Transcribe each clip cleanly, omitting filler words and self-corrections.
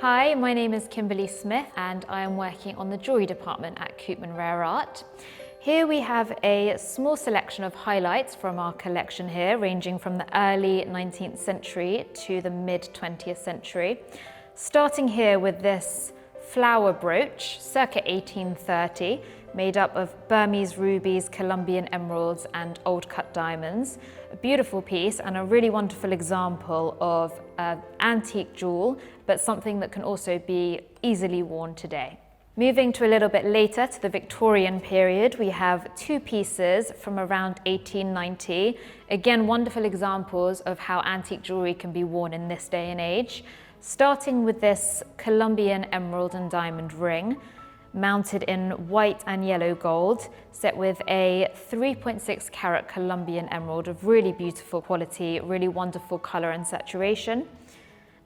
Hi, my name is Kimberly Smith and I am working on the jewellery department at Koopman Rare Art. Here we have a small selection of highlights from our collection here, ranging from the early 19th century to the mid 20th century. Starting here with this flower brooch, circa 1830, made up of Burmese rubies, Colombian emeralds and old cut diamonds. A beautiful piece and a really wonderful example of an antique jewel, but something that can also be easily worn today. Moving to a little bit later, to the Victorian period, we have two pieces from around 1890. Again, wonderful examples of how antique jewellery can be worn in this day and age. Starting with this Colombian emerald and diamond ring, mounted in white and yellow gold, set with a 3.6 carat Colombian emerald of really beautiful quality, really wonderful colour and saturation.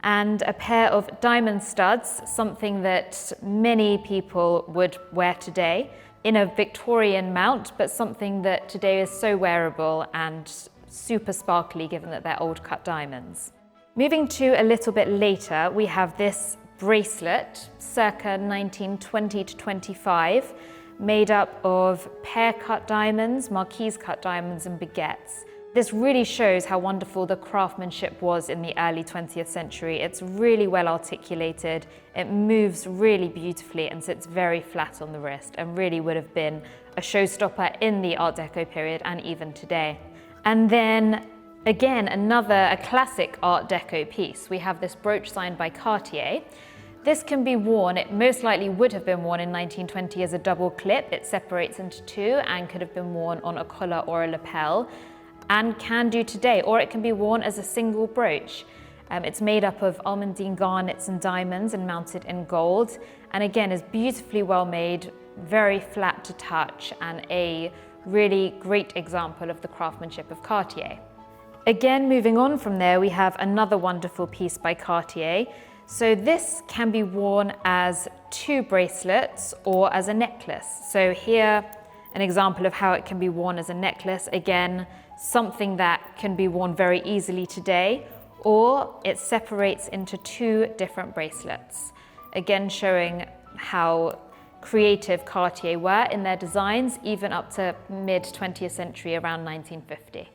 And a pair of diamond studs, something that many people would wear today, in a Victorian mount, but something that today is so wearable and super sparkly given that they're old cut diamonds. Moving to a little bit later, we have this bracelet, circa 1920 to 25, made up of pear-cut diamonds, marquise-cut diamonds and baguettes. This really shows how wonderful the craftsmanship was in the early 20th century. It's really well articulated, it moves really beautifully and sits very flat on the wrist and really would have been a showstopper in the Art Deco period and even today. And then again, a classic Art Deco piece. We have this brooch signed by Cartier. This can be worn, it most likely would have been worn in 1920 as a double clip. It separates into two and could have been worn on a collar or a lapel, and can do today, or it can be worn as a single brooch. It's made up of almandine garnets and diamonds and mounted in gold, and again is beautifully well made, very flat to touch, and a really great example of the craftsmanship of Cartier. Again, moving on from there, we have another wonderful piece by Cartier. So this can be worn as two bracelets or as a necklace. So here, an example of how it can be worn as a necklace. Again, something that can be worn very easily today, or it separates into two different bracelets. Again, showing how creative Cartier were in their designs, even up to mid 20th century, around 1950.